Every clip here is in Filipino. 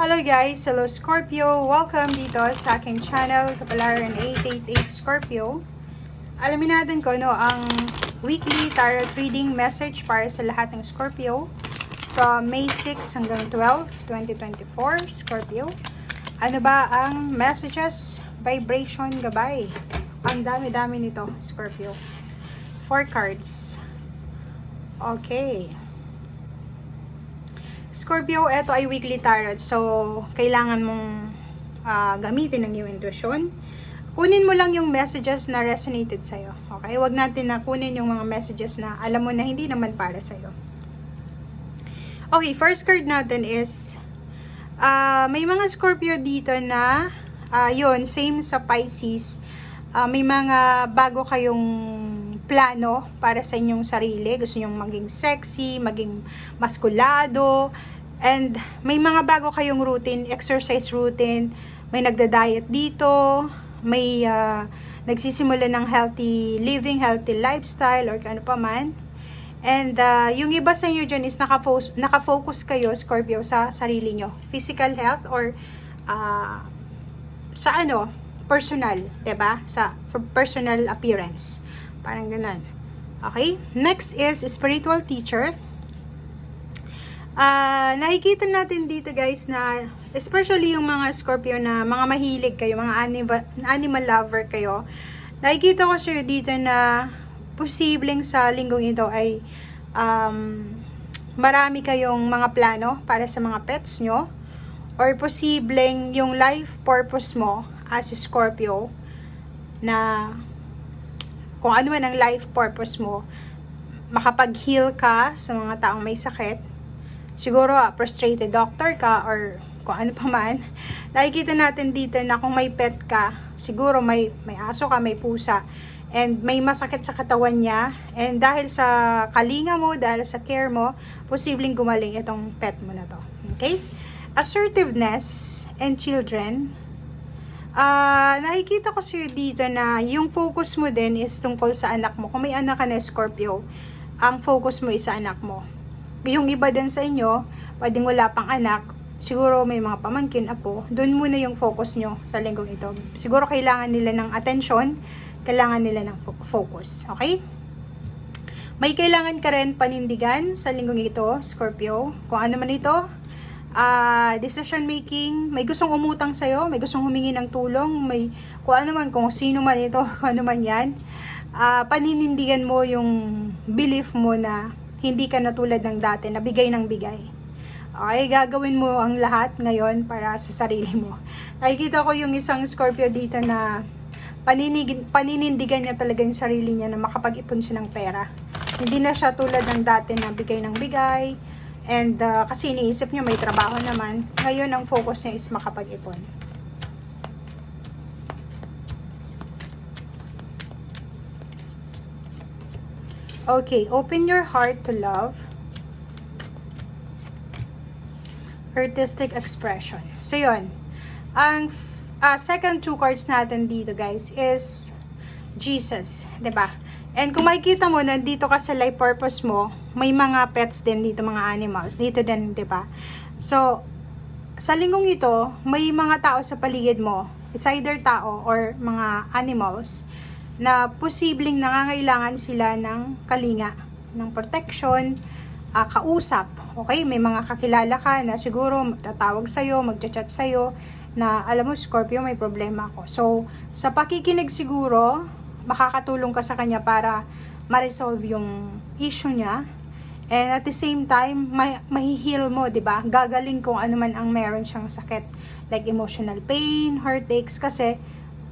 Hello guys! Hello Scorpio! Welcome dito sa aking channel, Kapalaran 888 Scorpio. Alamin natin kung ano ang weekly tarot reading message para sa lahat ng Scorpio from May 6 hanggang 12, 2024, Scorpio. Ano ba ang messages, vibration, gabay? Ang dami-dami nito, Scorpio. 4 cards. Okay. Scorpio, ito ay weekly tarot. So, kailangan mong gamitin ang iyong intuition. Kunin mo lang yung messages na resonated sa'yo. Okay? Huwag natin na kunin yung mga messages na alam mo na hindi naman para sa'yo. Okay, first card natin is may mga Scorpio dito na yun, same sa Pisces. May mga bago kayong plano para sa inyong sarili. Gusto nyong maging sexy, maging maskulado, and may mga bago kayong routine, exercise routine, may nagda-diet dito, may nagsisimula ng healthy living, healthy lifestyle, or ano pa man. And yung iba sa inyo dyan is nakafocus kayo, Scorpio, sa sarili nyo. Physical health or sa personal, 'di ba? For personal appearance. Parang ganun. Okay? Next is spiritual teacher. Nakikita natin dito guys na especially yung mga Scorpio na mga mahilig kayo, mga animal lover kayo. Nakikita ko sa'yo dito na posibleng sa linggong ito ay marami kayong mga plano para sa mga pets nyo, or posibleng yung life purpose mo as a Scorpio na kung ano man ang life purpose mo, makapag-heal ka sa mga taong may sakit. Siguro, frustrated doctor ka or kung ano pa man. Nakikita natin dito na kung may pet ka, siguro may aso ka, may pusa, and may masakit sa katawan niya. And dahil sa kalinga mo, dahil sa care mo, posibleng gumaling itong pet mo na to. Okay? Assertiveness and children. Nakikita ko sa'yo dito na yung focus mo din is tungkol sa anak mo. Kung may anak ka na Scorpio, ang focus mo is sa anak mo. Yung iba din sa inyo, pwedeng wala pang anak, siguro may mga pamangkin, apo, doon muna yung focus nyo sa linggong ito. Siguro kailangan nila ng atensyon, kailangan nila ng focus. Okay? May kailangan ka rin panindigan sa linggong ito, Scorpio. Kung ano man ito, decision making, may gustong umutang sa'yo, may gustong humingi ng tulong, may kung ano man, kung sino man ito, kung ano man yan, paninindigan mo yung belief mo na hindi ka na tulad ng dati, na bigay ng bigay. Okay, gagawin mo ang lahat ngayon para sa sarili mo. Nakikita ko yung isang Scorpio dito na paninindigan niya talaga yung sarili niya na makapag-ipon siya ng pera. Hindi na siya tulad ng dati na bigay ng bigay. And kasi iniisip niya may trabaho naman. Ngayon ang focus niya is makapag-ipon. Okay, open your heart to love. Artistic expression. So yun. Ang second 2 cards natin dito guys is Jesus, 'di ba? And kung makikita mo, nandito ka sa life purpose mo, may mga pets din dito, mga animals. Dito din, di ba? So, sa linggong ito, may mga tao sa paligid mo. It's either tao or mga animals na posibleng nangangailangan sila ng kalinga, ng protection, kausap. Okay? May mga kakilala ka na siguro tatawag sa'yo, magchat-chat sa'yo, na alam mo, Scorpio, may problema ako. So, sa pakikinig siguro, makakatulong ka sa kanya para ma-resolve yung issue niya. And at the same time, mahihil mo, 'di ba? Gagaling kung ano man ang meron siyang sakit, like emotional pain, heartaches, kasi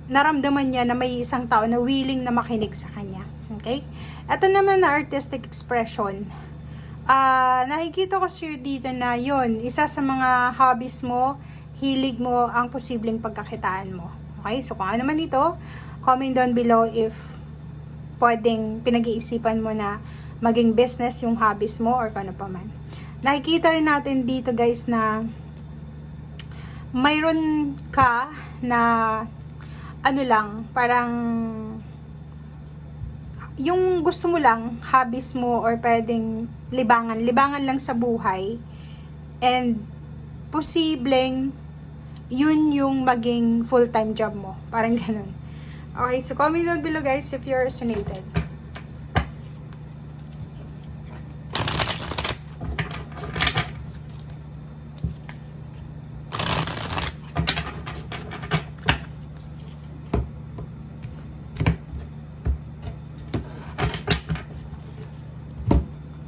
naramdaman niya na may isang tao na willing na makinig sa kanya. Okay? Ito naman na artistic expression. Nakikita ko sa'yo dito na yon, isa sa mga hobbies mo, hilig mo, ang posibleng pagkakitaan mo. Okay? So kung ano man ito, comment down below if pwedeng pinag-iisipan mo na maging business yung hobbies mo or kano pa man. Nakikita rin natin dito guys na mayroon ka na parang yung gusto mo lang, hobbies mo or pwedeng libangan lang sa buhay, and posibleng yun yung maging full-time job mo. Parang ganun. Okay, so comment down below guys if you're resonated.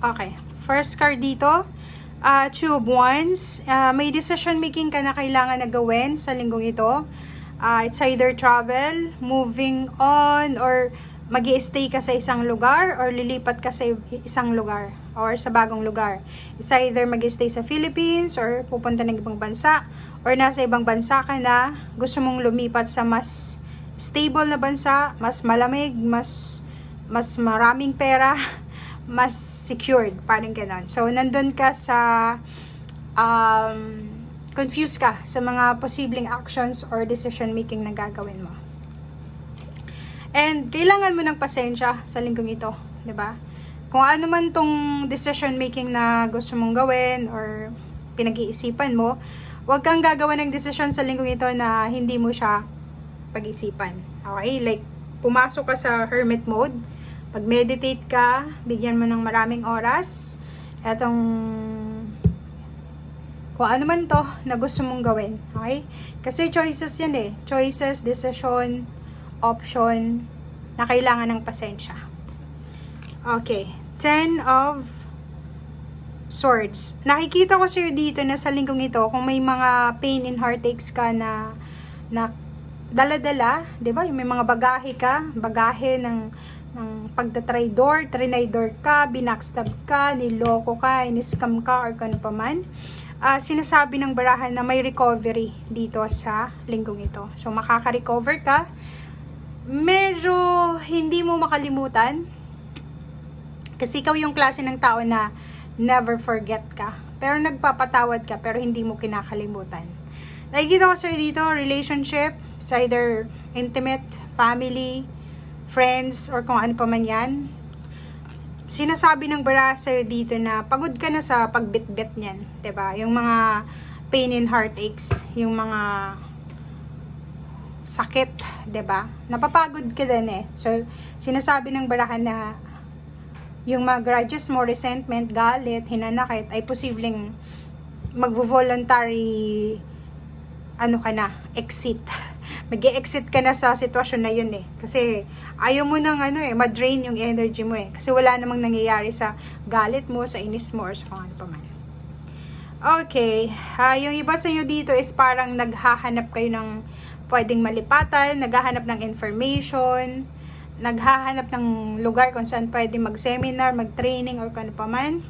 Okay, first card dito, Two of Wands. May decision making ka na kailangan na gawin sa linggong ito. It's either travel, moving on, or mag-i-stay ka sa isang lugar, or lilipat ka sa isang lugar, or sa bagong lugar. It's either mag-i-stay sa Philippines, or pupunta ng ibang bansa, or nasa ibang bansa ka na, gusto mong lumipat sa mas stable na bansa, mas malamig, mas maraming pera, mas secured, parang ganon. So, nandun ka sa, confused ka sa mga posibleng actions or decision making na gagawin mo. And, kailangan mo ng pasensya sa linggong ito, di ba? Kung ano man tong decision making na gusto mong gawin or pinag-iisipan mo, huwag kang gagawa ng decision sa linggong ito na hindi mo siya pag-isipan. Okay? Like, pumasok ka sa hermit mode, pag-meditate ka, bigyan mo ng maraming oras, etong kung ano man to na gusto mong gawin. Okay? Kasi choices yan eh. Choices, decision, option, na kailangan ng pasensya. Okay. 10 of Swords. Nakikita ko sa'yo dito na sa linggong ito, kung may mga pain and heartaches ka na dala-dala, di ba? May mga bagahe ng pagtatraidor, trinaidor ka, binackstab ka, niloko ka, iniscam ka, or kano pa man. Sinasabi ng barahan na may recovery dito sa linggong ito. So, makaka-recover ka. Medyo hindi mo makalimutan. Kasi ikaw yung klase ng tao na never forget ka. Pero nagpapatawad ka, pero hindi mo kinakalimutan. Nakikita ko sa'yo dito, relationship, it's either intimate, family, friends, or kung ano pa man yan. Sinasabi ng bara sa'yo dito na pagod ka na sa pagbitbit niyan, 'di ba? Yung mga pain and heartaches, yung mga sakit, 'di ba? Napapagod ka din eh. So, sinasabi ng barahan na yung mga grudges mo, resentment, galit, hinanakit, ay posibleng magvo-voluntary exit. Mag-e-exit ka na sa sitwasyon na yun eh. Kasi ayaw mo nang ma-drain yung energy mo eh. Kasi wala namang nangyayari sa galit mo, sa inis mo, or sa kung ano pa man. Okay. Yung iba sa inyo dito is parang naghahanap kayo ng pwedeng malipatan, naghahanap ng information, naghahanap ng lugar kung saan pwedeng mag-seminar, mag-training, or kung ano pa man.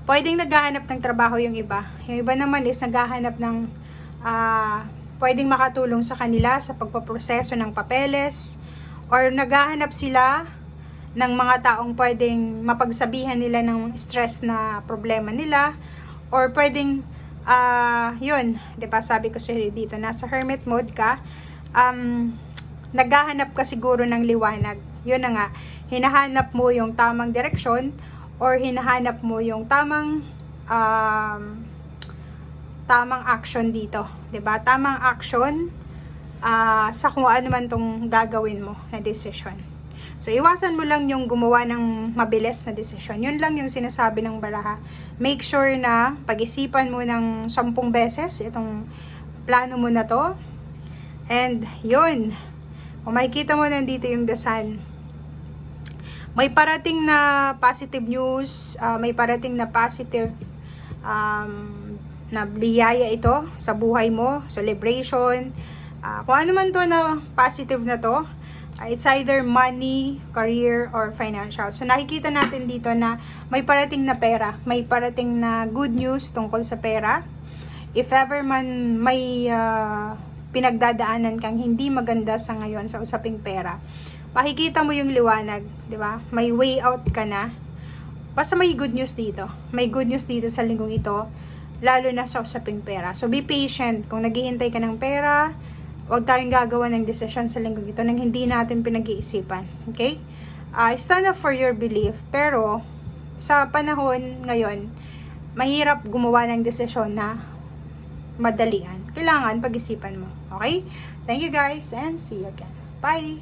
Pwedeng naghahanap ng trabaho yung iba. Yung iba naman is naghahanap ng pwedeng makatulong sa kanila sa pagpaproseso ng papeles, or naghahanap sila ng mga taong pwedeng mapagsabihan nila ng stress na problema nila, or pwedeng yun, 'di ba, sabi ko sa dito, nasa hermit mode ka, naghahanap ka siguro ng liwanag. Yun na nga, hinahanap mo yung tamang direksyon, or hinahanap mo yung tamang action dito, 'di ba? Tamang action sa kung ano man tong gagawin mo na decision. So, iwasan mo lang yung gumawa ng mabilis na desisyon. Yun lang yung sinasabi ng baraha. Make sure na pag-isipan mo ng 10 beses itong plano mo na to. And, yun. Kung makikita mo nandito yung The Sun. May parating na positive news, may parating na positive na biyaya ito sa buhay mo, celebration. Kung ano man to na positive na to, it's either money, career, or financial. So, nakikita natin dito na may parating na pera. May parating na good news tungkol sa pera. If ever man may pinagdadaanan kang hindi maganda sa ngayon sa usaping pera, makikita mo yung liwanag, di ba? May way out ka na. Basta may good news dito. May good news dito sa linggong ito, lalo na sa usaping pera. So, be patient. Kung naghihintay ka ng pera, huwag tayong gagawa ng decision sa linggong ito nang hindi natin pinag-iisipan. Okay? Stand up for your belief. Pero, sa panahon ngayon, mahirap gumawa ng desisyon na madalian. Kailangan pag-isipan mo. Okay? Thank you guys and see you again. Bye!